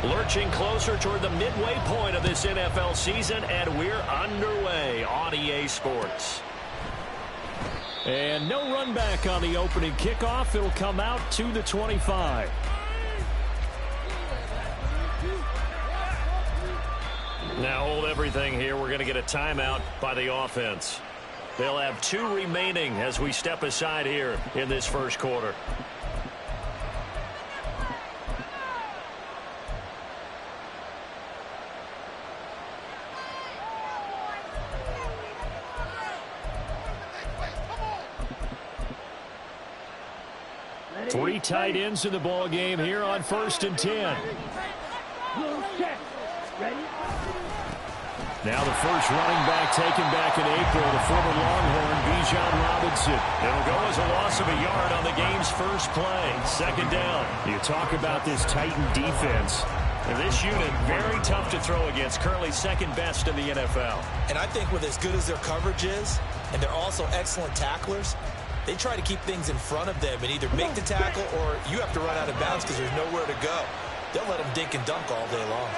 Lurching closer toward the midway point of this NFL season, and we're underway on EA Sports. And no run back on the opening kickoff. It'll come out to the 25. Now hold everything here. We're going to get a timeout by the offense. They'll have 2 remaining as we step aside here in this first quarter. Three tight ends in the ball game here on 1st and 10. Now the first running back taken back in April, the former Longhorn, Bijan Robinson. It'll go as a loss of a yard on the game's first play. 2nd down. You talk about this Titan defense. And this unit, very tough to throw against, currently 2nd best in the NFL. And I think with as good as their coverage is, and they're also excellent tacklers, they try to keep things in front of them and either make the tackle or you have to run out of bounds because there's nowhere to go. They'll let them dink and dunk all day long.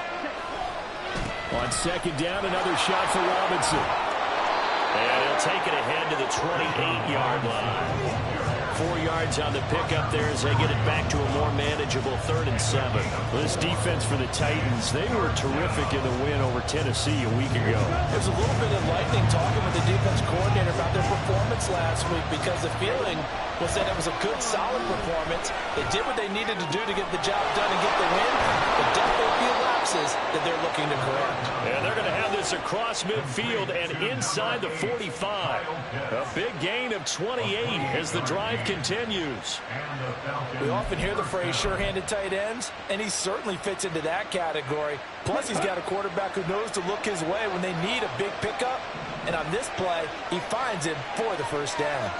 On 2nd down, another shot for Robinson. And he'll take it ahead to the 28-yard line. 4 yards on the pickup there as they get it back to a more manageable 3rd and 7. This defense for the Titans, they were terrific in the win over Tennessee a week ago. It was a little bit enlightening talking with the defense coordinator about their performance last week because the feeling was that it was a good, solid performance. They did what they needed to do to get the job done and get the win, but definitely a few lapses that they're looking to correct. And they're going to have this across midfield and inside the 45. A big gain of 28 as the drive continues. We often hear the phrase sure-handed tight ends, and he certainly fits into that category. Plus, he's got a quarterback who knows to look his way when they need a big pickup. And on this play, he finds him for the 1st down.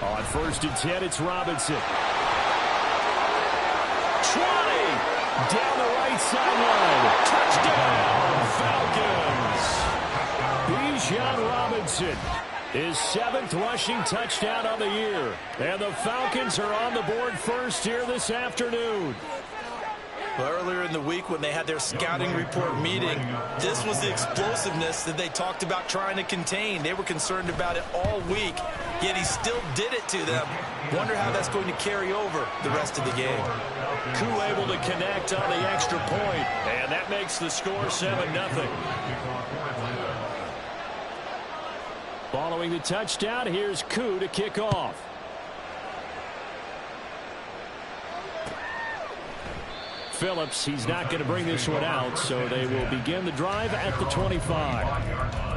On 1st and 10, it's Robinson. 20! Down the right sideline. Touchdown, Falcons! Bijan Robinson. His 7th rushing touchdown on the year. And the Falcons are on the board first here this afternoon. Well, earlier in the week when they had their scouting report meeting, this was the explosiveness that they talked about trying to contain. They were concerned about it all week, yet he still did it to them. Wonder how that's going to carry over the rest of the game. Koo able to connect on the extra point, and that makes the score 7-0. Following the touchdown, here's Koo to kick off. Phillips, he's not going to bring this one out, so they will begin the drive at the 25.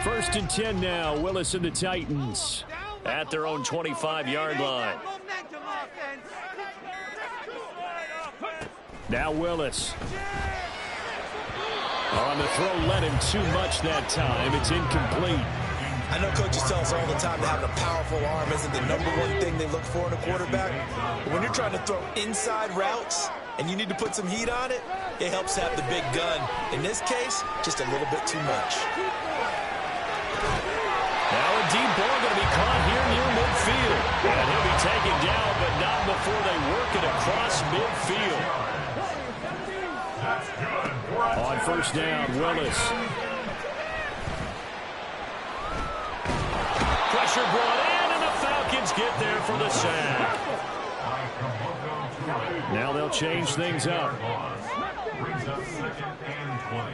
First and 10 now. Willis and the Titans at their own 25-yard line. Now Willis. On the throw, led him too much that time. It's incomplete. I know coaches tell us all the time that having a powerful arm isn't the #1 thing they look for in a quarterback. But when you're trying to throw inside routes and you need to put some heat on it, it helps have the big gun. In this case, just a little bit too much. Now a deep ball going to be caught here near midfield. And he'll be taken down, but not before they work it across midfield. On 1st down, Willis. Pressure brought in, and the Falcons get there for the sack. Now they'll change things up. Brings up 2nd and 20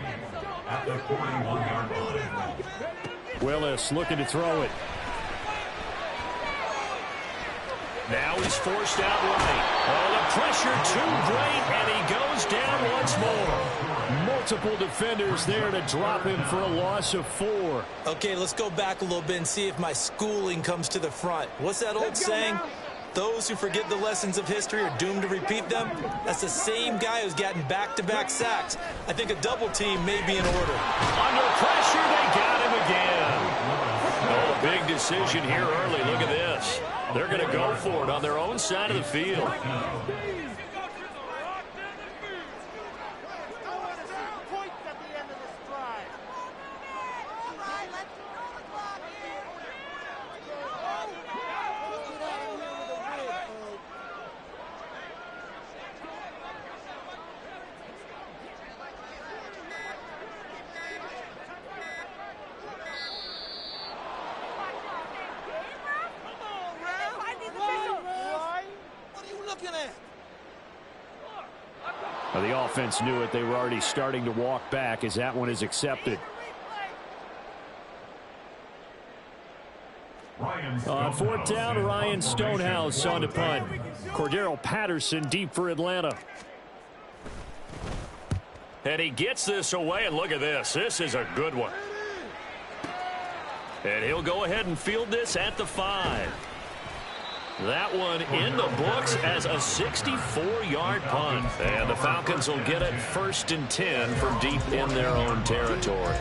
at the 41-yard line. Willis looking to throw it. Now he's forced out right. Oh, the pressure too great, and he goes down once more. Multiple defenders there to drop him for a loss of 4. Okay, let's go back a little bit and see if my schooling comes to the front. What's that old saying? Those who forget the lessons of history are doomed to repeat them. That's the same guy who's gotten back-to-back sacks. I think a double team may be in order. Under pressure, they got him again. Oh, big decision here early. Look at this. They're going to go for it on their own side of the field. Well, the offense knew it. They were already starting to walk back as that one is accepted. On 4th down, Ryan Stonehouse on to punt. Cordero Patterson deep for Atlanta. And he gets this away, and look at this. This is a good one. And he'll go ahead and field this at the 5. That one in the books as a 64-yard punt. And the Falcons will get it 1st and 10 from deep in their own territory.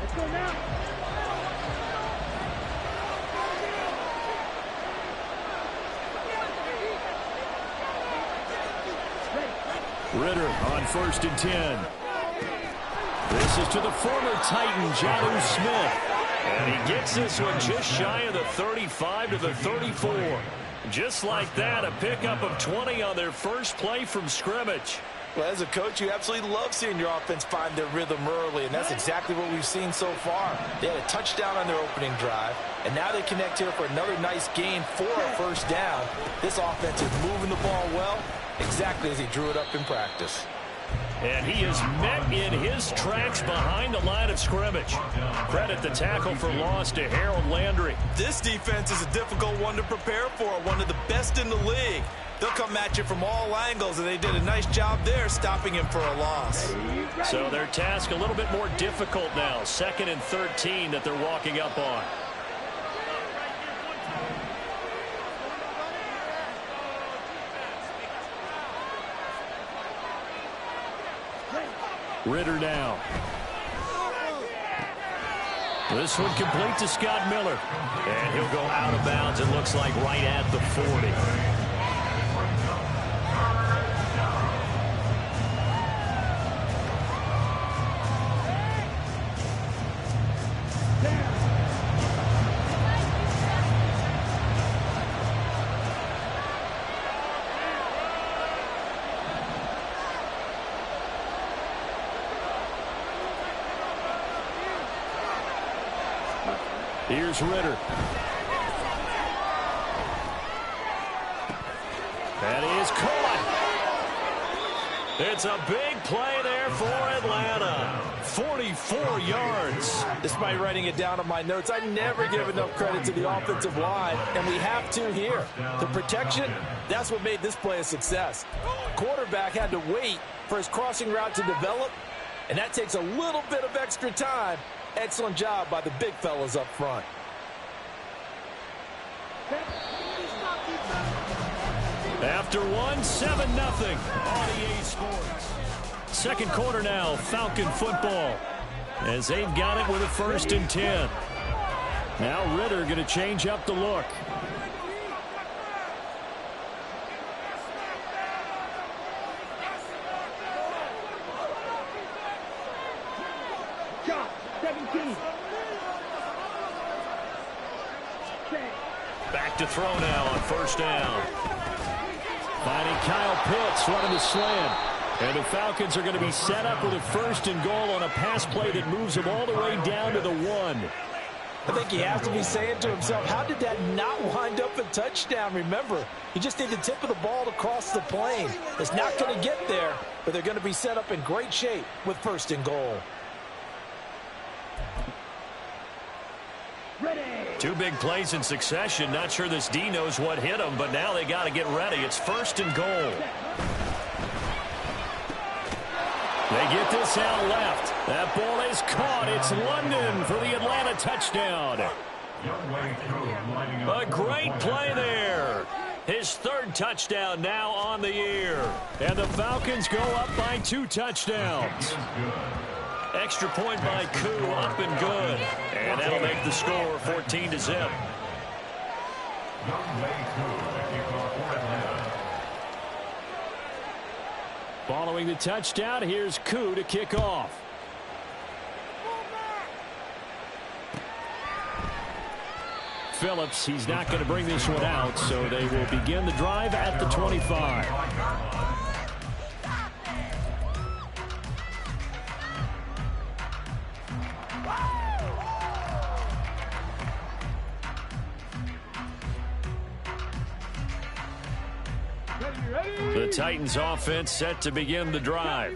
Let's go now. Ritter on 1st and 10. This is to the former Titan, Jonnu Smith. And he gets this one just shy of the 35 to the 34. Just like that, a pickup of 20 on their first play from scrimmage. Well, as a coach, you absolutely love seeing your offense find their rhythm early, and that's exactly what we've seen so far. They had a touchdown on their opening drive, and now they connect here for another nice gain for a 1st down. This offense is moving the ball well, exactly as he drew it up in practice. And he is met in his tracks behind the line of scrimmage. Credit the tackle for loss to Harold Landry. This defense is a difficult one to prepare for, one of the best in the league. They'll come at you from all angles, and they did a nice job there stopping him for a loss. So their task a little bit more difficult now. 2nd and 13 that they're walking up on. Ritter now. This one complete to Scott Miller. And he'll go out of bounds, it looks like, right at the 40. Here's Ritter. That is caught. It's a big play there for Atlanta. 44 yards. Despite writing it down on my notes, I never give enough credit to the offensive line, and we have to here. The protection, that's what made this play a success. Quarterback had to wait for his crossing route to develop, and that takes a little bit of extra time. Excellent job by the big fellas up front. After one, 7-0 on EA Sports. 2nd quarter now, Falcon football. As they've got it with a 1st and 10. Now Ritter going to change up the look. Shot, 17. Back to throw now on 1st down. Finding Kyle Pitts running the slant. And the Falcons are going to be set up with a 1st and goal on a pass play that moves them all the way down to the 1. I think he has to be saying to himself, how did that not wind up a touchdown? Remember, you just need the tip of the ball to cross the plane. It's not going to get there, but they're going to be set up in great shape with 1st and goal. Ready. 2 big plays in succession. Not sure this D knows what hit him, but now they got to get ready. It's 1st and goal. They get this out left. That ball is caught. It's London for the Atlanta touchdown. A great play there. His 3rd touchdown now on the year. And the Falcons go up by 2 touchdowns. Extra point by Koo, up and good. And that'll make the score 14-0. Following the touchdown, here's Koo to kick off. Phillips, he's not going to bring this one out, so they will begin the drive at the 25. The Titans offense set to begin the drive.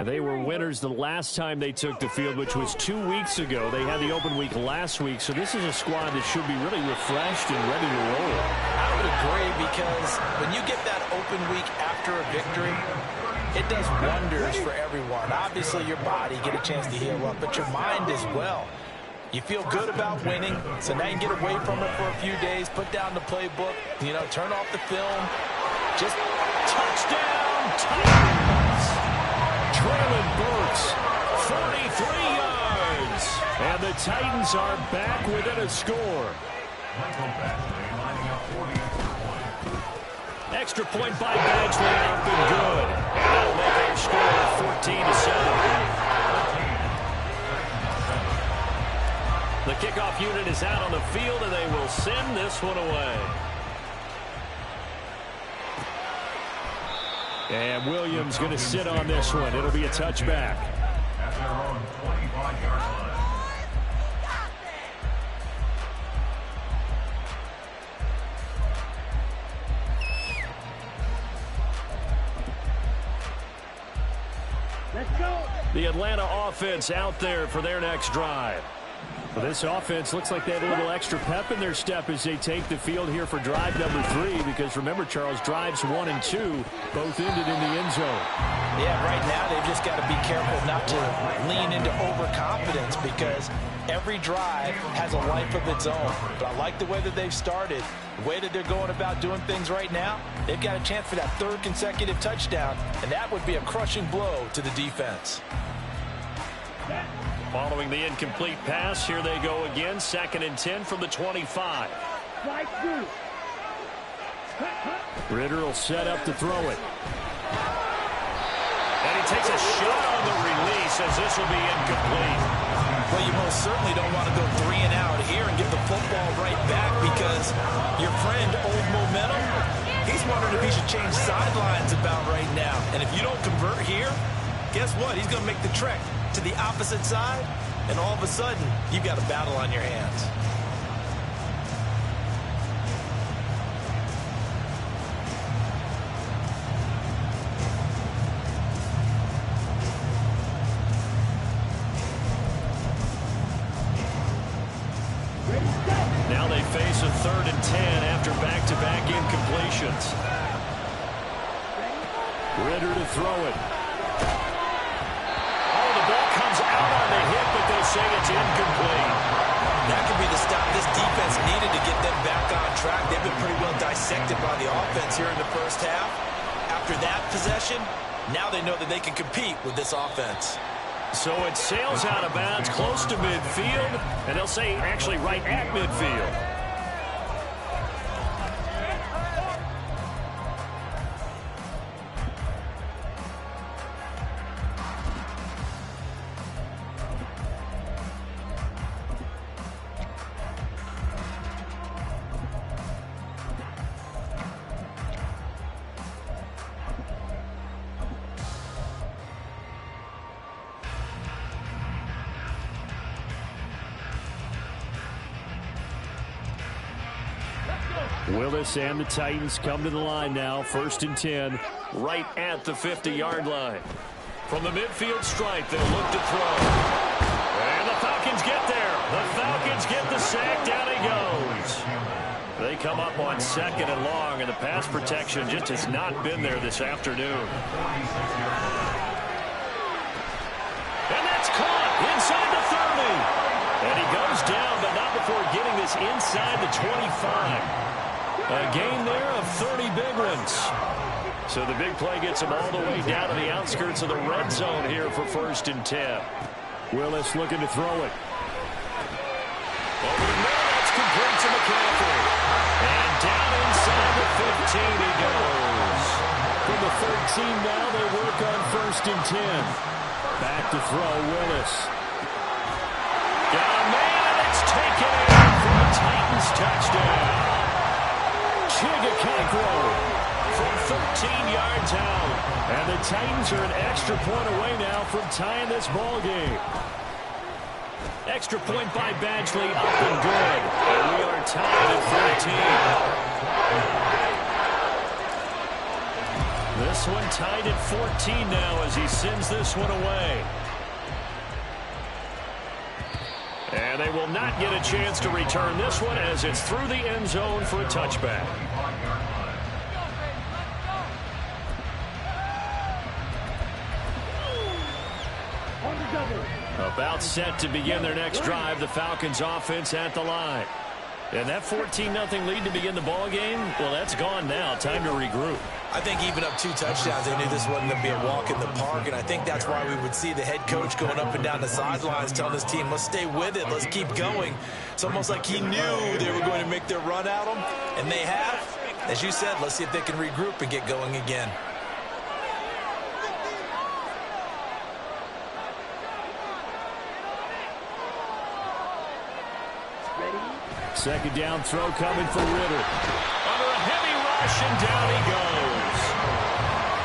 They were winners the last time they took the field, which was 2 weeks ago. They had the open week last week, so this is a squad that should be really refreshed and ready to roll. I would agree, because when you get that open week after a victory, it does wonders for everyone. Obviously, your body get a chance to heal up, but your mind as well. You feel good about winning, so now you can get away from it for a few days, put down the playbook, turn off the film. Just touchdown, Titans! Traylon Burks, 43 yards. And the Titans are back within a score. Extra point by Badgley, up and good. That'll make our score 14-7. The kickoff unit is out on the field, and they will send this one away. And Williams going to sit on this one. It'll be a touchback. At their own 25-yard line. Let's go. The Atlanta offense out there for their next drive. Well, this offense looks like they had a little extra pep in their step as they take the field here for drive number 3, because remember, Charles, drives 1 and 2 both ended in the end zone. Yeah, right now they've just got to be careful not to lean into overconfidence, because every drive has a life of its own. But I like the way that they've started, the way that they're going about doing things right now. They've got a chance for that 3rd consecutive touchdown, and that would be a crushing blow to the defense. Following the incomplete pass, here they go again. 2nd and 10 from the 25. Ritter will set up to throw it. And he takes a shot on the release, as this will be incomplete. Well, you most certainly don't want to go 3 and out here and give the football right back, because your friend, Old Momentum, he's wondering if he should change sidelines about right now. And if you don't convert here, guess what? He's going to make the trek to the opposite side, and all of a sudden, you've got a battle on your hands. Now they face a 3rd and 10 after back-to-back incompletions. Ritter to throw it. The hit, but they say it's incomplete. That could be the stop this defense needed to get them back on track. They've been pretty well dissected by the offense here in the first half. After that possession, now they know that they can compete with this offense. So it sails out of bounds close to midfield, and they'll say actually right at midfield. Willis and the Titans come to the line now. 1st and 10. Right at the 50-yard line. From the midfield stripe, they'll look to throw. And the Falcons get there. The Falcons get the sack. Down he goes. They come up on 2nd and long, and the pass protection just has not been there this afternoon. And that's caught inside the 30. And he goes down, but not before getting this inside the 25. A gain there of 30 big ones. So the big play gets him all the way down to the outskirts of the red zone here for 1st and 10. Willis looking to throw it. Over the middle, that's complete to McCaffrey. And down inside the 15 he goes. From the 13 now, they work on 1st and 10. Back to throw, Willis. Got a man, it's taken in for a Titans touchdown. Juggernauts from 13 yards out. And the Titans are an extra point away now from tying this ball game. Extra point by Badgley, up and good. And we are tied at 14. This one tied at 14 now as he sends this one away. And they will not get a chance to return this one as it's through the end zone for a touchback. About set to begin their next drive, the Falcons offense at the line. And that 14-0 lead to begin the ball game, well, that's gone now. Time to regroup. I think even up 2 touchdowns, they knew this wasn't going to be a walk in the park, and I think that's why we would see the head coach going up and down the sidelines telling his team, let's stay with it, let's keep going. It's almost like he knew they were going to make their run at him, and they have. As you said, let's see if they can regroup and get going again. Second down throw coming for Ritter. Under a heavy rush, and down he goes.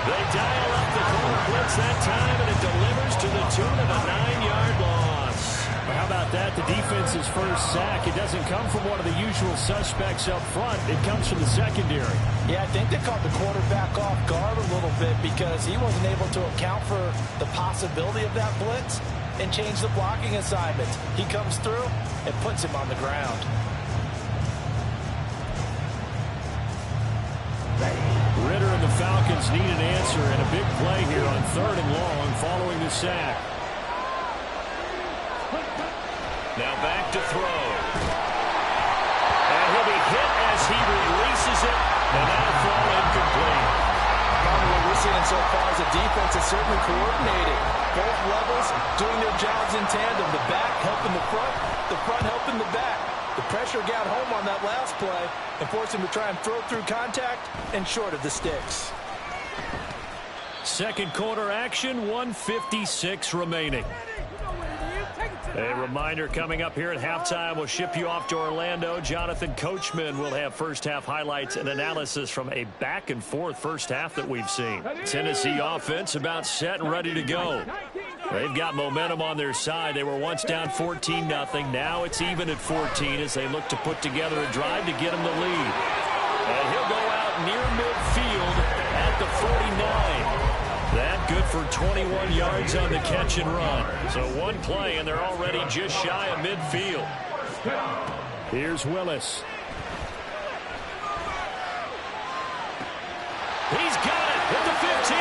They dial up the corner blitz that time, and it delivers to the tune of a 9-yard loss. How about that? The defense's first sack. It doesn't come from one of the usual suspects up front. It comes from the secondary. Yeah, I think they caught the quarterback off guard a little bit because he wasn't able to account for the possibility of that blitz and change the blocking assignments. He comes through and puts him on the ground. Ritter and the Falcons need an answer and a big play here on 3rd and long following the sack. Now back to throw. And he'll be hit as he releases it, and that'll fall incomplete. What we're seeing so far is the defense is certainly coordinated. Both levels doing their jobs in tandem. The back helping the front helping the back. The pressure got home on that last play and forced him to try and throw through contact and short of the sticks. Second quarter action, 1:56 remaining. A reminder coming up here at halftime. We'll ship you off to Orlando. Jonathan Coachman will have first-half highlights and analysis from a back-and-forth first half that we've seen. Tennessee offense about set and ready to go. They've got momentum on their side. They were once down 14-0. Now it's even at 14 as they look to put together a drive to get them the lead. And he'll go out near midfield at the 49. That good for 21 yards on the catch and run. So one play, and they're already just shy of midfield. Here's Willis. He's got it at the 15.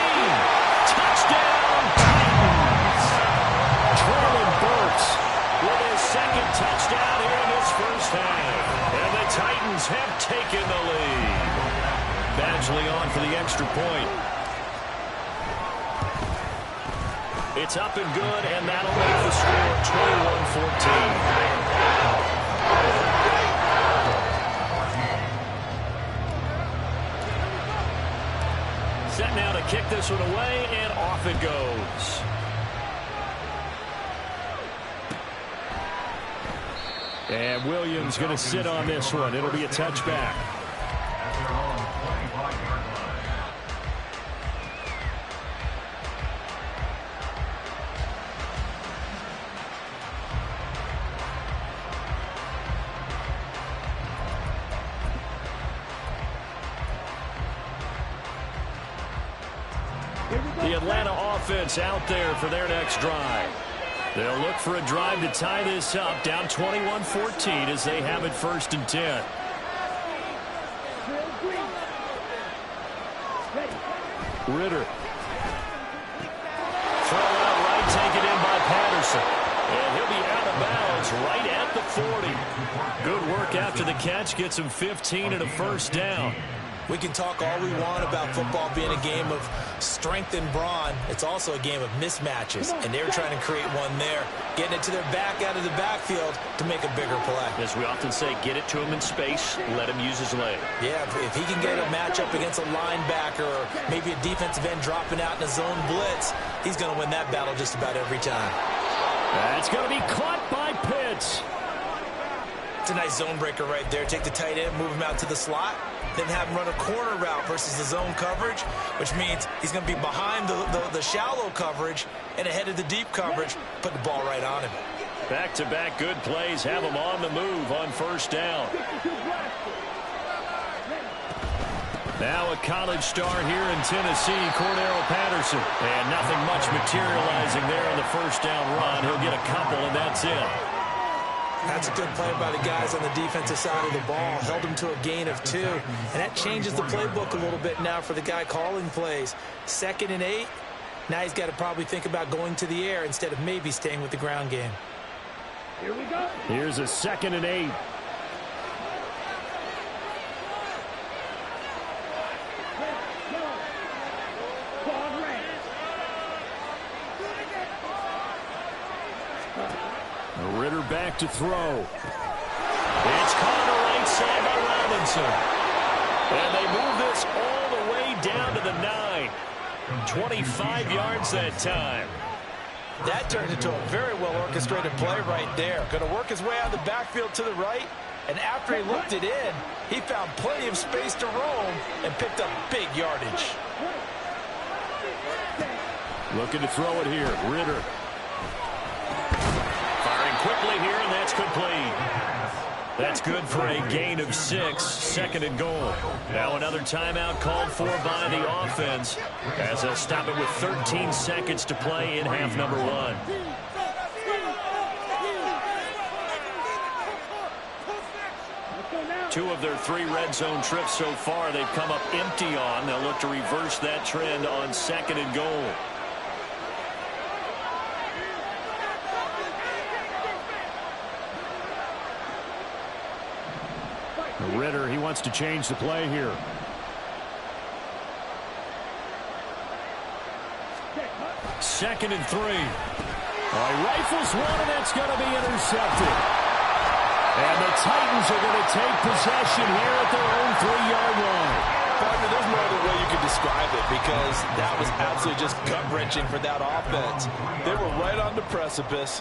Touchdown, Titans. Traylon Burks with his second touchdown here in his first half. And the Titans have taken the lead. Badgley on for the extra point. It's up and good, and that'll make the score 21-14. Set now to kick this one away, and off it goes. And Williams going to sit on this one. It'll be a touchback. The Atlanta offense out there for their next drive. They'll look for a drive to tie this up, down 21-14 as they have it 1st and 10. Ritter. Throw out right, taken in by Patterson. And he'll be out of bounds right at the 40. Good work after the catch. Gets him 15 and a 1st down. We can talk all we want about football being a game of strength and brawn. It's also a game of mismatches, and they're trying to create one there, getting it to their back out of the backfield to make a bigger play. As we often say, get it to him in space, let him use his leg. Yeah, if he can get a matchup against a linebacker or maybe a defensive end dropping out in a zone blitz, he's going to win that battle just about every time. That's going to be caught by Pitts. It's a nice zone breaker right there. Take the tight end, move him out to the slot, then have him run a corner route versus the zone coverage, which means he's going to be behind the shallow coverage and ahead of the deep coverage. Put the ball right on him. Back-to-back good plays have him on the move on 1st down. Now a college star here in Tennessee, Cordero Patterson. And nothing much materializing there on the 1st down run. He'll get a couple, and that's it. That's a good play by the guys on the defensive side of the ball. Held him to a gain of 2. And that changes the playbook a little bit now for the guy calling plays. 2nd and 8. Now he's got to probably think about going to the air instead of maybe staying with the ground game. Here we go. Here's a 2nd and 8. Ritter back to throw. It's caught on the right side by Robinson. And they move this all the way down to the 9. 25 yards that time. That turned into a very well-orchestrated play right there. Going to work his way out of the backfield to the right. And after he looked it in, he found plenty of space to roam and picked up big yardage. Looking to throw it here. Ritter. Quickly here, and that's complete. That's good for a gain of 6, 2nd and goal. Now another timeout called for by the offense as they'll stop it with 13 seconds to play in half number 1. Two of their 3 red zone trips so far they've come up empty on. They'll look to reverse that trend on 2nd and goal. Ritter, he wants to change the play here. Second and 3. He rifles one, and that's going to be intercepted. And the Titans are going to take possession here at their own 3-yard line. Partner, there's no other way you could describe it because that was absolutely just gut-wrenching for that offense. They were right on the precipice.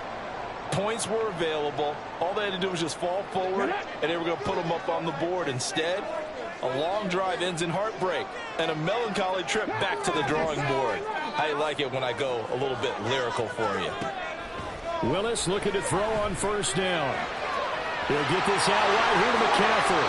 Points were available. All they had to do was just fall forward, and they were going to put them up on the board. Instead, a long drive ends in heartbreak and a melancholy trip back to the drawing board. How you like it when I go a little bit lyrical for you? Willis looking to throw on 1st down. He'll get this out right here to McCaffrey.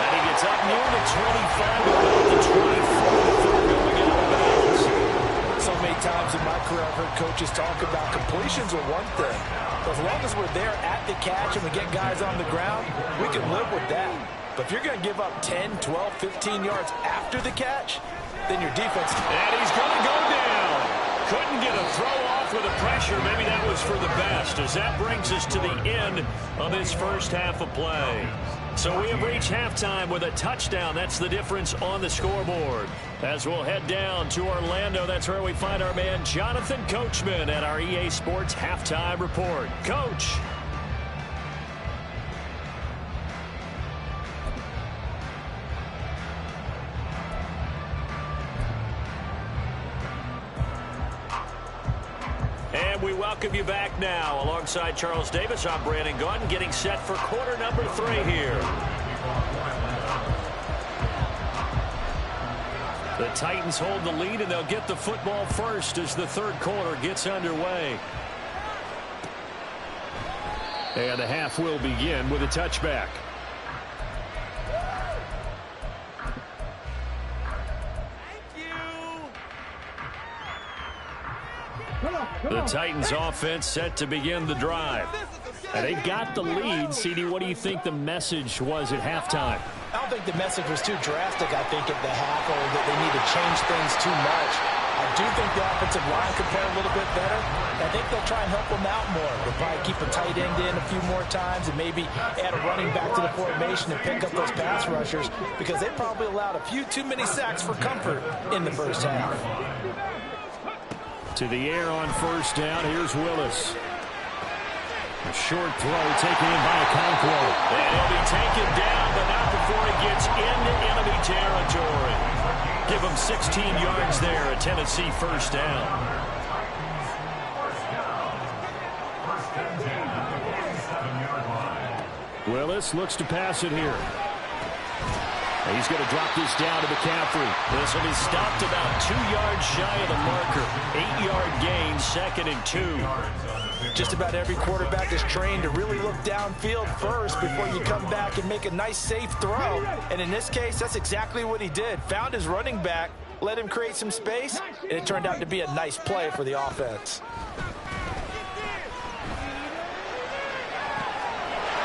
And he gets up near the 25, about the 24, going out of bounds. So many times in my career, I've heard coaches talk about completions are one thing. But as long as we're there at the catch and we get guys on the ground, we can live with that. But if you're going to give up 10, 12, 15 yards after the catch, then your defense... And he's going to go down. Couldn't get a throw off with the pressure. Maybe that was for the best, as that brings us to the end of this first half of play. So we have reached halftime with a touchdown. That's the difference on the scoreboard. As we'll head down to Orlando, that's where we find our man Jonathan Coachman at our EA Sports Halftime Report. Coach. And we welcome you back now. Alongside Charles Davis, I'm Brandon Gunn, getting set for quarter number 3 here. The Titans hold the lead, and they'll get the football first as the third quarter gets underway. And the half will begin with a touchback. The Titans offense set to begin the drive. And they got the lead. CD, what do you think the message was at halftime? I don't think the message was too drastic, I think, at the half, or that they need to change things too much. I do think the offensive line could play a little bit better. I think they'll try and help them out more. They'll probably keep a tight end in a few more times and maybe add a running back to the formation and pick up those pass rushers, because they probably allowed a few too many sacks for comfort in the first half. To the air on first down. Here's Willis. A short throw taken in by Okonkwo. And he'll be taken down, but not before he gets into enemy territory. Give him 16 yards there, a Tennessee first down. Willis looks to pass it here. And he's going to drop this down to McCaffrey. This will be stopped about 2 yards shy of the marker. 8-yard gain, 2nd and 2. Just about every quarterback is trained to really look downfield first before you come back and make a nice, safe throw. And in this case, that's exactly what he did. Found his running back, let him create some space, and it turned out to be a nice play for the offense.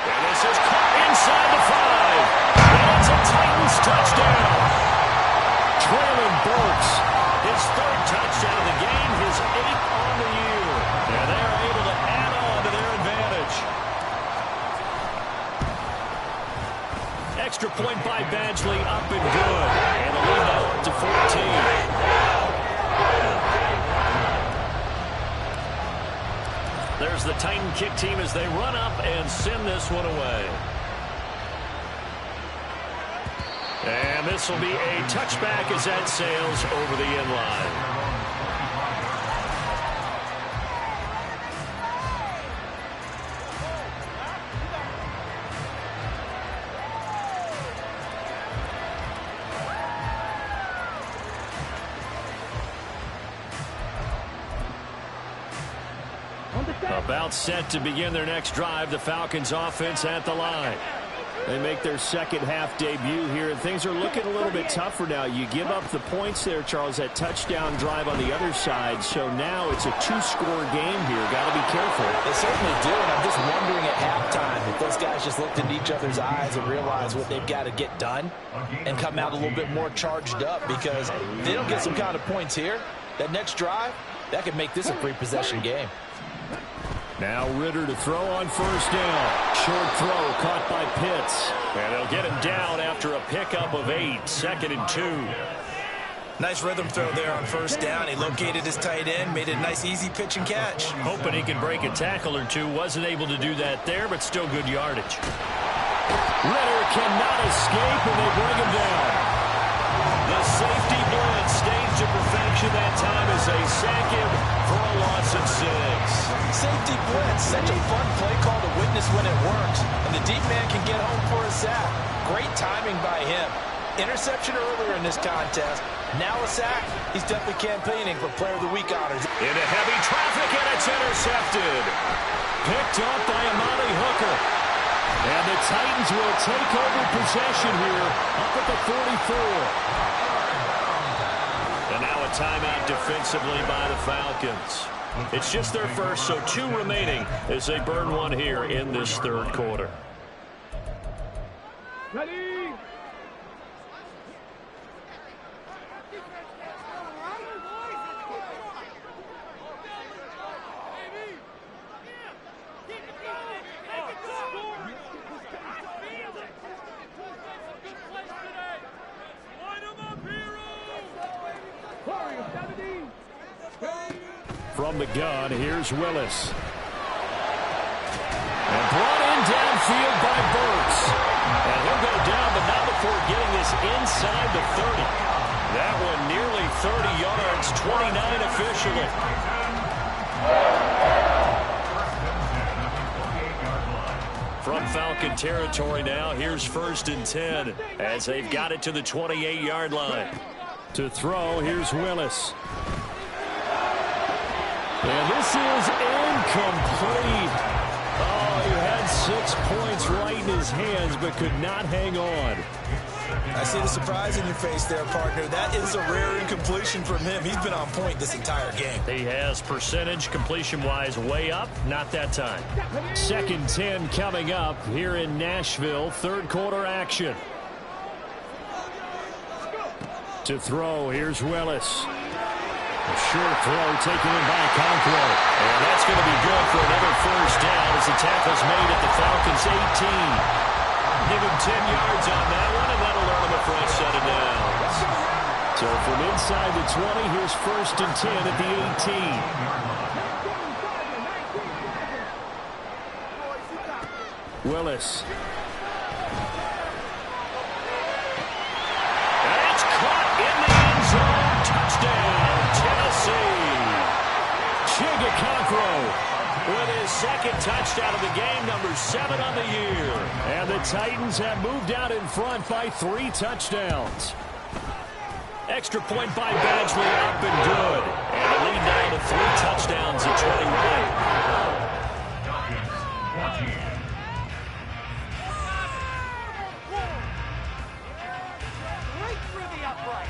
And this is caught inside the 5. And it's a Titans touchdown. Traylon Burks, his 3rd touchdown of the game, his 8th on the year. And they're able to add on to their advantage. Extra point by Badgley, up and good. And the lead now up to 14. There's the Titan kick team as they run up and send this one away. And this will be a touchback as that sails over the end line. About set to begin their next drive, the Falcons offense at the line. They make their second half debut here, and things are looking a little bit tougher now. You give up the points there, Charles, that touchdown drive on the other side, so now it's a 2-score game here. Got to be careful. They certainly do, and I'm just wondering at halftime if those guys just looked into each other's eyes and realized what they've got to get done and come out a little bit more charged up, because if they don't get some kind of points here, that next drive, that could make this a free-possession game. Now Ritter to throw on first down. Short throw caught by Pitts. And they'll get him down after a pickup of 8. 2nd and 2. Nice rhythm throw there on first down. He located his tight end, made it a nice easy pitch and catch. Hoping he can break a tackle or two. Wasn't able to do that there, but still good yardage. Ritter cannot escape, and they bring him down. The safety blitz staged to perfection that time as they sack him for a loss of 6. Safety blitz, such a fun play call to witness when it works. And the deep man can get home for a sack. Great timing by him. Interception earlier in this contest. Now a sack. He's definitely campaigning for Player of the Week honors. Into heavy traffic, and it's intercepted. Picked up by Amani Hooker. And the Titans will take over possession here up at the 44. And now a timeout defensively by the Falcons. It's just their first, so 2 remaining as they burn one here in this 3rd quarter. Ready? From the gun, here's Willis. And brought in downfield by Burks. And he'll go down, but not before getting this inside the 30. That one nearly 30 yards, 29 officially. From Falcon territory now, here's 1st and 10 as they've got it to the 28-yard line. To throw, here's Willis. And this is incomplete. Oh, he had 6 points right in his hands, but could not hang on. I see the surprise in your face there, partner. That is a rare incompletion from him. He's been on point this entire game. He has percentage completion-wise way up. Not that time. 2nd 10 coming up here in Nashville. Third quarter action. To throw, here's Willis. A short throw taken in by Conquo. And that's going to be good for another first down as the tackle's made at the Falcons' 18. Give him 10 yards on that one, and that'll earn him a fresh set of downs. So from inside the 20, here's 1st and 10 at the 18. Willis. And it's caught in the end zone. Touchdown, Tennessee. Juggernauts with his 2nd touchdown of the game, number 7 on the year. And the Titans have moved out in front by 3 touchdowns. Extra point by Badgley, up and good. And the lead now to 3 touchdowns at 21. Right through the upright.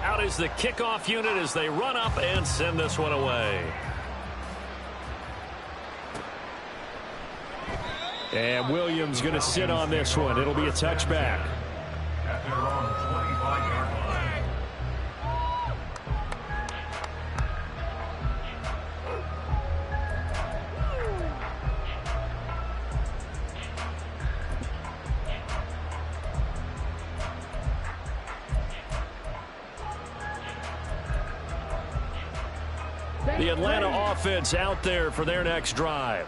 Out is the kickoff unit as they run up and send this one away. And Williams going to sit on this one. It'll be a touchback. At their own 25-yard line. The Atlanta offense out there for their next drive.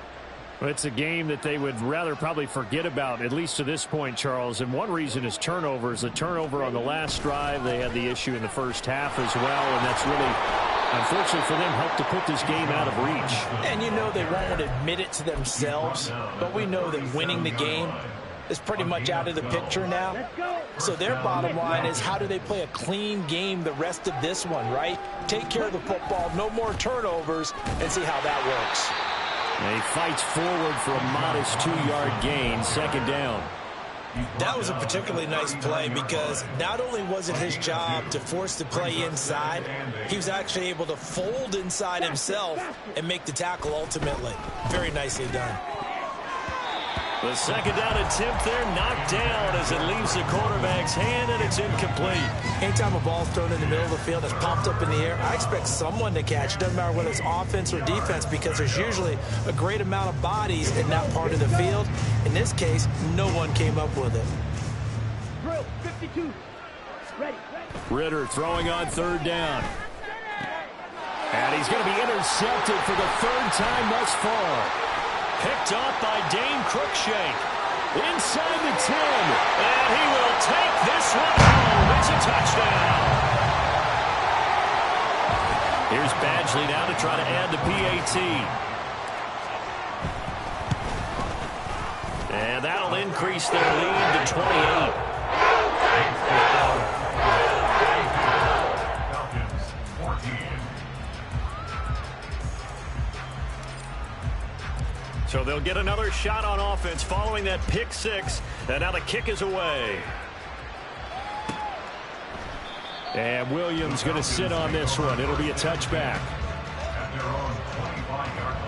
It's a game that they would rather probably forget about, at least to this point, Charles. And one reason is turnovers. The turnover on the last drive, they had the issue in the first half as well. And that's really, unfortunately for them, helped to put this game out of reach. And you know they won't admit it to themselves, but we know that winning the game is pretty much out of the picture now. So their bottom line is, how do they play a clean game the rest of this one, right? Take care of the football, no more turnovers, and see how that works. And he fights forward for a modest 2-yard gain, 2nd down. That was a particularly nice play because not only was it his job to force the play inside, he was actually able to fold inside himself and make the tackle ultimately. Very nicely done. The 2nd down attempt there knocked down as it leaves the quarterback's hand, and it's incomplete. Anytime a ball's thrown in the middle of the field that's popped up in the air, I expect someone to catch. Doesn't matter whether it's offense or defense, because there's usually a great amount of bodies in that part of the field. In this case, no one came up with it. Drill, 52. Ready. Ritter throwing on 3rd down. And he's going to be intercepted for the 3rd time thus far. Picked up by Dane Cruikshank. Inside the 10. And he will take this one home. It's a touchdown. Here's Badgley now to try to add the PAT. And that'll increase their lead to 28. Falcons 14. So they'll get another shot on offense following that pick 6. And now the kick is away. And Williams going to sit on this one. It'll be a touchback. At their own 25-yard line.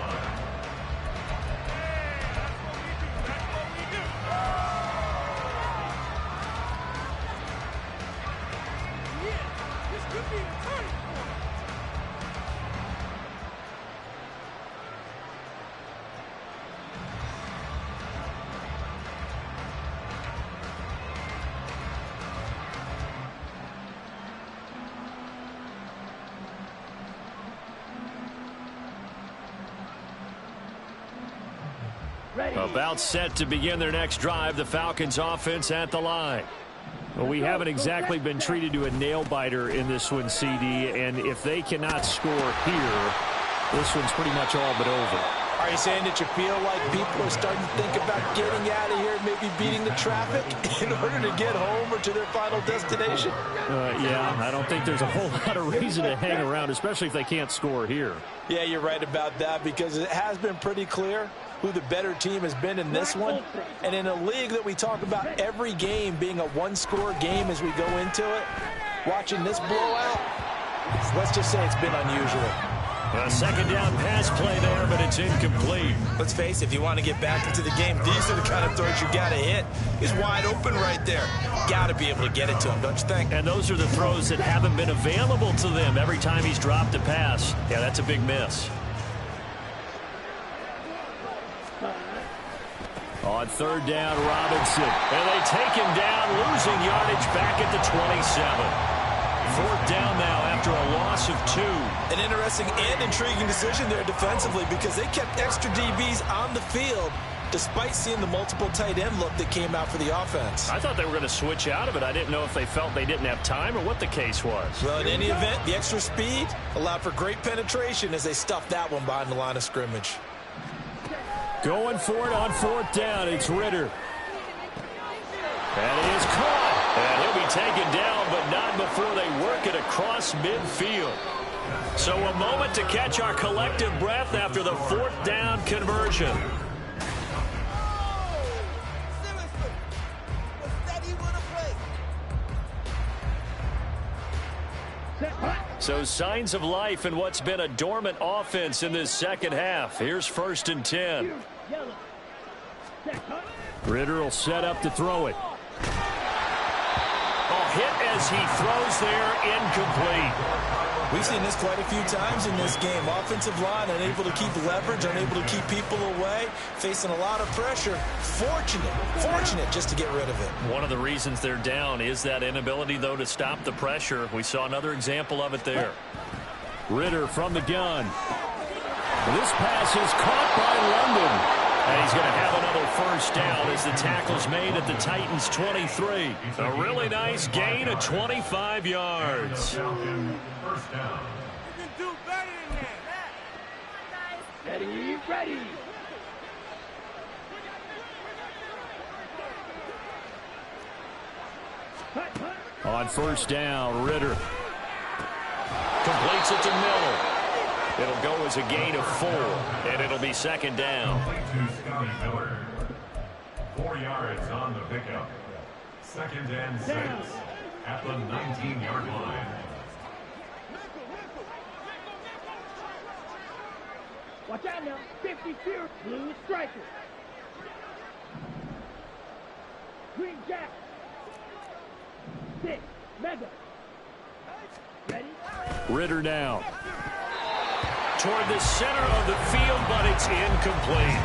About set to begin their next drive, the Falcons offense at the line. Well, we haven't exactly been treated to a nail-biter in this one, CD, and if they cannot score here, this one's pretty much all but over. Are you saying that you feel like people are starting to think about getting out of here, maybe beating the traffic in order to get home or to their final destination? Yeah, I don't think there's a whole lot of reason to hang around, especially if they can't score here. Yeah, you're right about that, because it has been pretty clear who the better team has been in this one. And in a league that we talk about every game being a one-score game as we go into it, watching this blowout, let's just say it's been unusual. A second down pass play there, but it's incomplete. Let's face it, if you want to get back into the game, these are the kind of throws you got to hit. He's wide open right there. Got to be able to get it to him, don't you think? And those are the throws that haven't been available to them every time he's dropped a pass. Yeah, that's a big miss. On third down, Robinson. And they take him down, losing yardage back at the 27. Fourth down now after a loss of 2. An interesting and intriguing decision there defensively, because they kept extra DBs on the field despite seeing the multiple tight end look that came out for the offense. I thought they were going to switch out of it. I didn't know if they felt they didn't have time or what the case was. Well, in any event, the extra speed allowed for great penetration as they stuffed that one behind the line of scrimmage. Going for it on fourth down. It's Ritter. And he is caught. And he'll be taken down, but not before they work it across midfield. So a moment to catch our collective breath after the fourth down conversion. So signs of life in what's been a dormant offense in this second half. Here's 1st and 10. Ritter will set up to throw it. Hit as he throws there, incomplete. We've seen this quite a few times in this game. Offensive line unable to keep leverage, unable to keep people away, facing a lot of pressure. Fortunate just to get rid of it. One of the reasons they're down is that inability, though, to stop the pressure. We saw another example of it there. Ritter from the gun. This pass is caught by London. And he's going to have another first down as the tackle's made at the Titans' 23. A really nice gain of 25 yards. First down. You can do better than that. Ready. On first down, Ritter completes it to Miller. It'll go as a gain of 4, and it'll be second down. To Scotty Miller. 4 yards on the pickup. 2nd and 6 at the 19-yard line. Watch out now. 52. Blue striker. Green jack. 6. Mega. Ready? Ritter now. Toward the center of the field, but it's incomplete.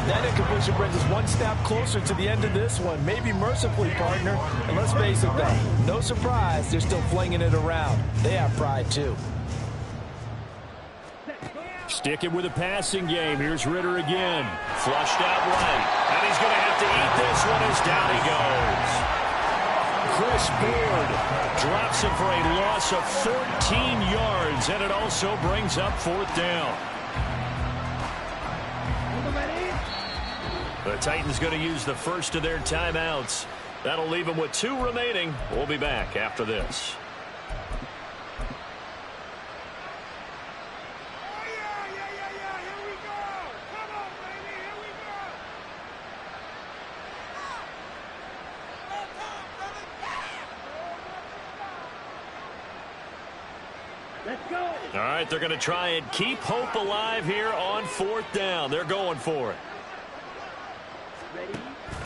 That incompletion brings us one step closer to the end of this one. Maybe mercifully, partner. And let's face it, though, no surprise, they're still flinging it around. They have pride, too. Sticking with a passing game. Here's Ritter again. Flushed out right. And he's going to have to eat this one as down he goes. Chris Board drops him for a loss of 14 yards, and it also brings up fourth down. The Titans going to use the first of their timeouts. That'll leave them with 2 remaining. We'll be back after this. All right, they're going to try and keep hope alive here on fourth down. They're going for it.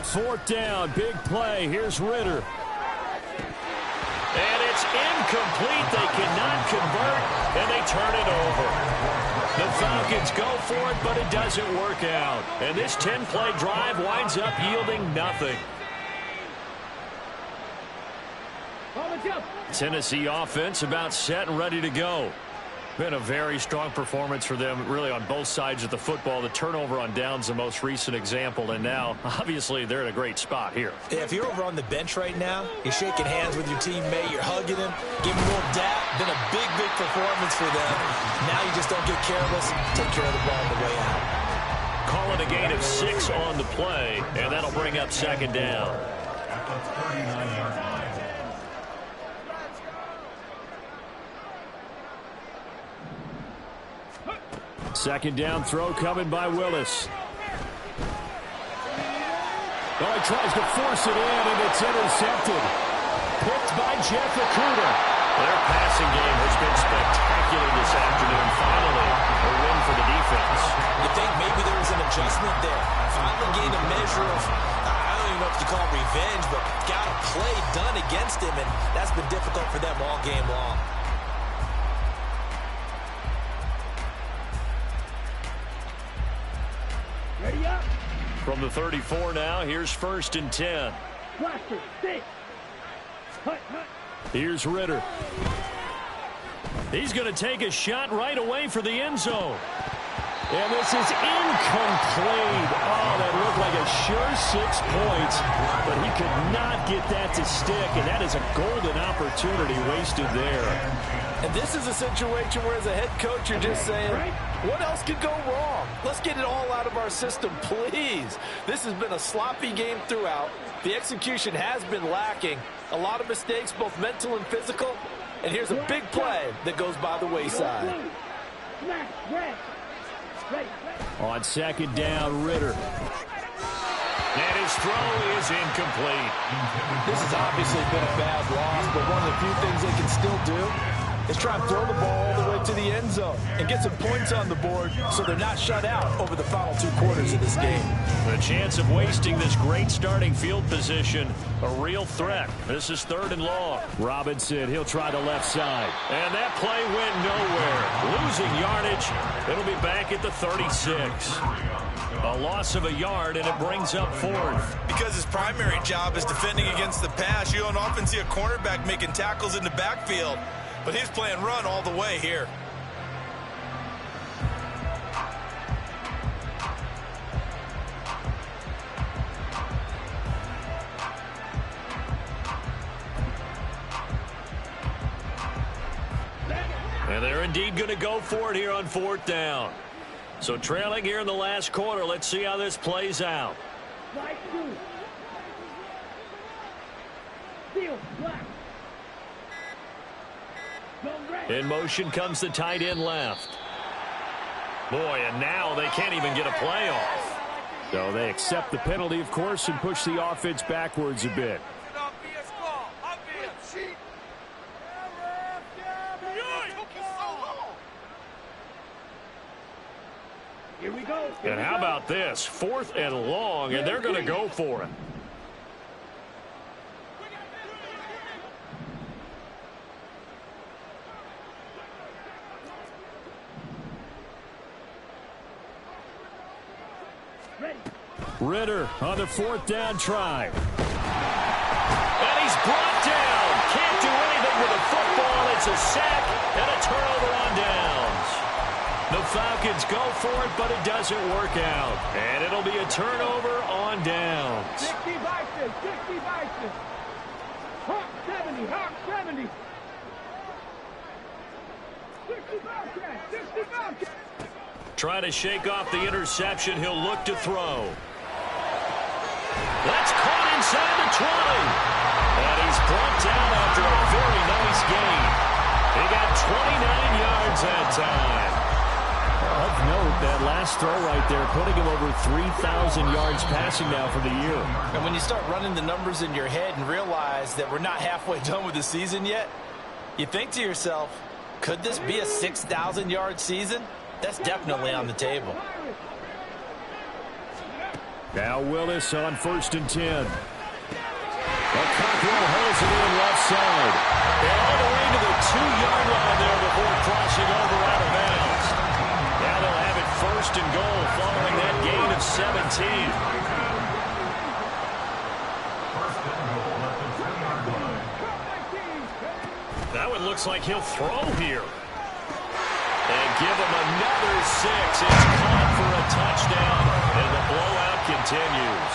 Fourth down, big play. Here's Ritter. And it's incomplete. They cannot convert, and they turn it over. The Falcons go for it, but it doesn't work out. And this 10-play drive winds up yielding nothing. Tennessee offense about set and ready to go. Been a very strong performance for them, really, on both sides of the football. The turnover on downs, the most recent example, and now, obviously, they're in a great spot here. Yeah, if you're over on the bench right now, you're shaking hands with your teammate, you're hugging him, giving him a little dap. Been a big performance for them. Now you just don't get careless. Take care of the ball on the way out. calling a gain of 6 on the play, and that'll bring up second down. At the 39-yard line. Second down throw coming by Willis. Oh, he tries to force it in, and it's intercepted. Picked by Jeff Okudah. Their passing game has been spectacular this afternoon. Finally, a win for the defense. You think maybe there was an adjustment there. Finally gained a measure of, I don't even know if you call it revenge, but got a play done against him, and that's been difficult for them all game long. Ready up. From the 34 now, here's 1st and 10. Blaster, stick. Hut, hut. Here's Ritter. He's going to take a shot right away for the end zone. And this is incomplete. Oh, that looked like a sure 6 points, but he could not get that to stick, and that is a golden opportunity wasted there. And this is a situation where, as a head coach, you're just saying, what else could go wrong? Let's get it all out of our system, please. This has been a sloppy game throughout. The execution has been lacking. A lot of mistakes, both mental and physical. And here's a big play that goes by the wayside. Smash, red. Ready. On second down, Ritter. And his throw is incomplete. This has obviously been a bad loss, but one of the few things they can still do is try and throw the ball all the way to the end zone and get some points on the board so they're not shut out over the final 2 quarters of this game. The chance of wasting this great starting field position, a real threat. This is 3rd and long. Robinson, he'll try the left side. And that play went nowhere. Losing yardage. It'll be back at the 36. A loss of a yard, and it brings up 4th. Because his primary job is defending against the pass, you don't often see a cornerback making tackles in the backfield. But he's playing run all the way here. And they're indeed going to go for it here on 4th down. So trailing here in the last quarter. Let's see how this plays out. Right, two. Field, black. In motion comes the tight end left. Boy, and now they can't even get a play off. So they accept the penalty, of course, and push the offense backwards a bit. Here we go. And how about this? 4th and long, and they're going to go for it. Ritter on the 4th down try. And he's brought down. Can't do anything with the football. It's a sack and a turnover on downs. The Falcons go for it, but it doesn't work out. And it'll be a turnover on downs. 60 Bison, 60 Bison. Hawk 70, Hawk 70. 60 Bison, 60 Bison. Trying to shake off the interception. He'll look to throw. That's caught inside the 20. And he's brought down after a very nice gain. He got 29 yards that time. Of note, that last throw right there, putting him over 3,000 yards passing now for the year. And when you start running the numbers in your head and realize that we're not halfway done with the season yet, you think to yourself, could this be a 6,000-yard season? That's definitely on the table. Now Willis on 1st and 10. Cockrell holds it in left side. And all the way to the 2-yard line there before crossing over out of bounds. Now they'll have it 1st and goal following that gain of 17. That one looks like he'll throw here. And give him another 6. It's caught for a touchdown, and the blowout continues.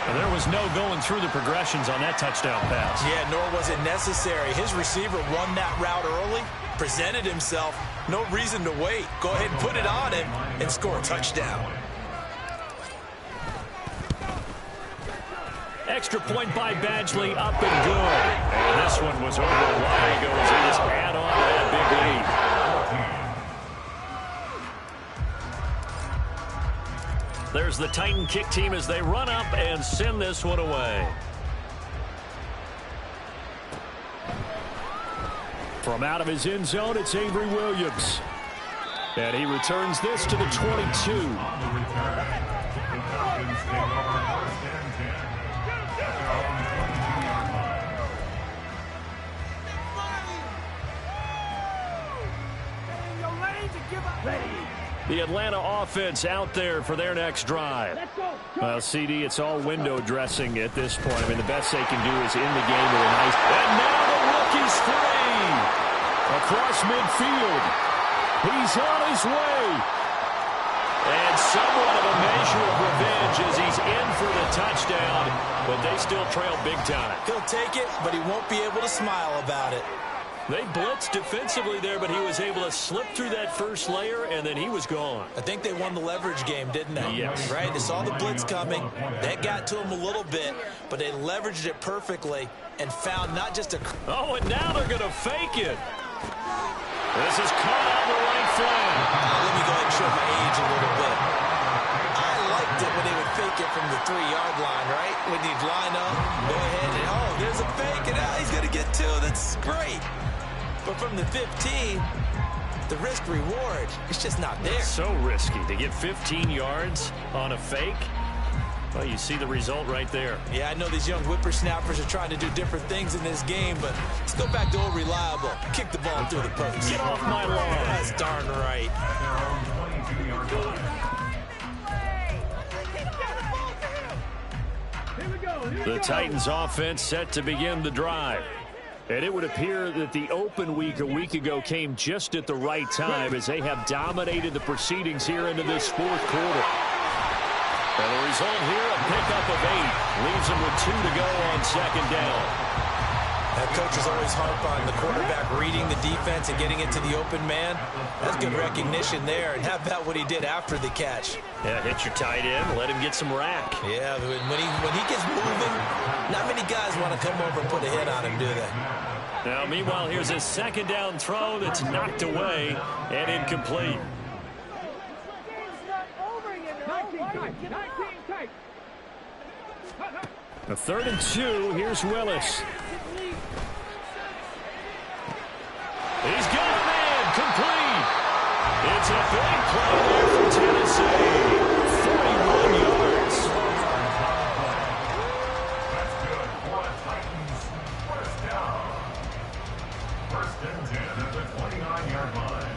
And there was no going through the progressions on that touchdown pass. Yeah, nor was it necessary. His receiver won that route early, presented himself. No reason to wait. Go ahead and put it on him and score a touchdown. Extra point by Badgley, up and good. And this one was over a while ago as he just add on to that big lead. There's the Titan kick team as they run up and send this one away. From out of his end zone, it's Avery Williams. And he returns this to the 22. The Atlanta offense out there for their next drive. Well, CD, it's all window dressing at this point. I mean, the best they can do is in the game with a nice... And now the rookie's free! Across midfield. He's on his way. And somewhat of a measure of revenge as he's in for the touchdown, but they still trail big time. He'll take it, but he won't be able to smile about it. They blitzed defensively there, but he was able to slip through that first layer, and then he was gone. I think they won the leverage game, didn't they? Yes. Right? They saw the blitz coming. That got to him a little bit, but they leveraged it perfectly and found not just a... Oh, and now they're going to fake it. This is caught on the right flank. Let me go ahead and show my age a little bit. I liked it when they would fake it from the 3-yard line, right? When you'd line up, go ahead and, oh, there's a fake, and now he's going to get 2. That's great. But from the 15, the risk-reward, it's just not there. So risky to get 15 yards on a fake. Well, you see the result right there. Yeah, I know these young whippersnappers are trying to do different things in this game, but let's go back to old reliable. Kick the ball through the post. Get off my lawn. That's darn right. The Titans offense set to begin the drive. And it would appear that the open week a week ago came just at the right time as they have dominated the proceedings here into this fourth quarter. And the result here, a pickup of 8. Leaves them with 2 to go on second down. That coach is always harp on the quarterback reading the defense and getting it to the open man. That's good recognition there. And how about what he did after the catch? Yeah, hit your tight end, let him get some rack. Yeah, when he gets moving, not many guys want to come over and put a hit on him, do they? Now, meanwhile, here's a second down throw that's knocked away and incomplete. 19 tight. A 3rd and 2. Here's Willis. He's got a man complete. It's a big play there for Tennessee. 41 yards. That's good for the Titans. First down. 1st and 10 at the 29-yard line.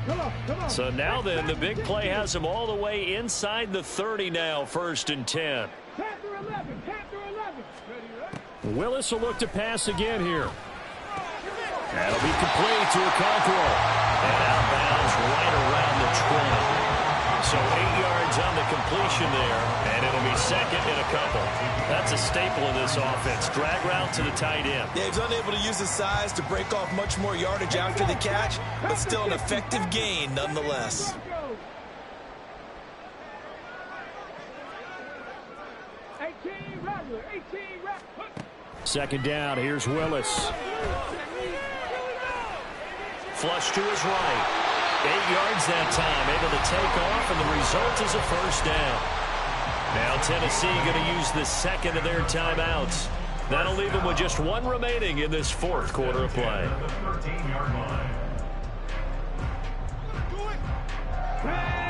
Come on. So now then, the big play has them all the way inside the 30 now, 1st and 10. Panther 11. Willis will look to pass again here. That'll be complete to Okonkwo. And outbounds right around the 20. So 8 yards on the completion there, and it'll be 2nd and a couple. That's a staple of this offense. Drag route to the tight end. Yeah, he's unable to use his size to break off much more yardage after the catch, but still an effective gain nonetheless. 18 Rattler. 18 Rattler. 2nd down. Here's Willis. Flush to his right. 8 yards that time. Able to take off, and the result is a 1st down. Now Tennessee going to use the 2nd of their timeouts. That'll leave them with just 1 remaining in this 4th quarter of play.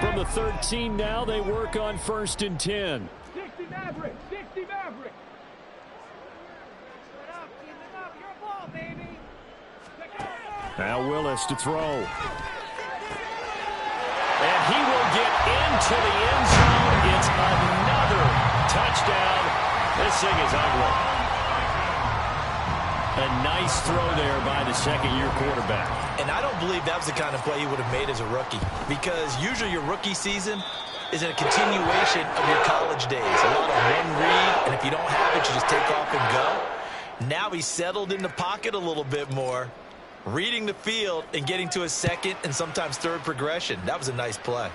From the 13 now, they work on 1st and 10. 60 Maverick. Now Willis to throw. And he will get into the end zone. It's another touchdown. This thing is ugly. A nice throw there by the second-year quarterback. And I don't believe that was the kind of play he would have made as a rookie, because usually your rookie season is a continuation of your college days. A lot of one read, and if you don't have it, you just take off and go. Now he's settled in the pocket a little bit more, reading the field and getting to a second and sometimes third progression. That was a nice play.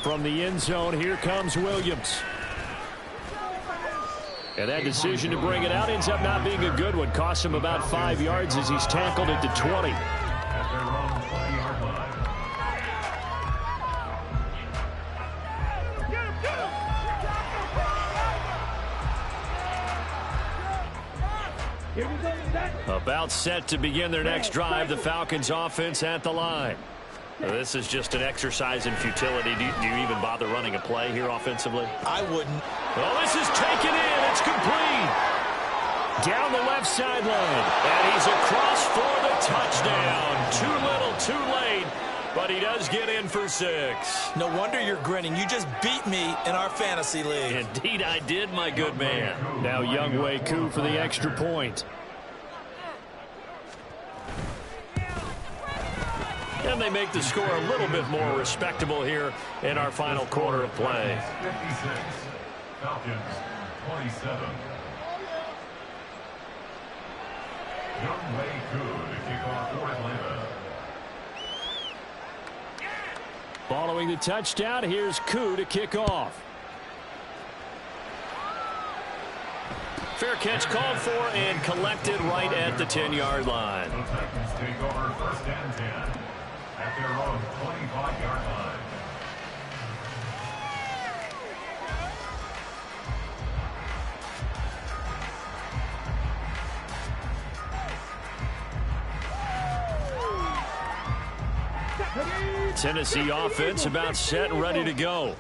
From the end zone, here comes Williams. And that decision to bring it out ends up not being a good one. Costs him about 5 yards as he's tackled at the 20. At their own 20-yard line. Here we go, set. About set to begin their next drive. The Falcons offense at the line. This is just an exercise in futility. Do you even bother running a play here offensively? I wouldn't. Well, this is taken in. It's complete. Down the left sideline. And he's across for the touchdown. Too little, too late. But he does get in for 6. No wonder you're grinning. You just beat me in our fantasy league. Indeed, I did, my good man. Now Younghoe Koo for the extra point. And they make the score a little bit more respectable here in our final quarter of play. 56. Falcons 27. Younghoe Koo to kick off for Atlanta. Following the touchdown, here's Koo to kick off. Fair catch called for and collected right at the 10-yard line. The Titans take over 1st and 10 at their own 25-yard line. Tennessee offense about set and ready to go.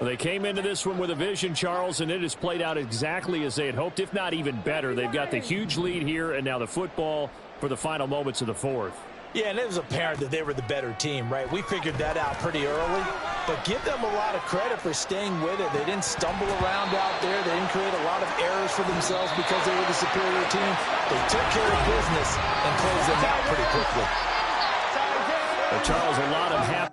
They came into this one with a vision, Charles, and it has played out exactly as they had hoped, if not even better. They've got the huge lead here, and now the football for the final moments of the 4th. Yeah, and it was apparent that they were the better team, right? We figured that out pretty early, but give them a lot of credit for staying with it. They didn't stumble around out there. They didn't create a lot of errors for themselves because they were the superior team. They took care of business and closed them out pretty quickly. Charles, a lot of happy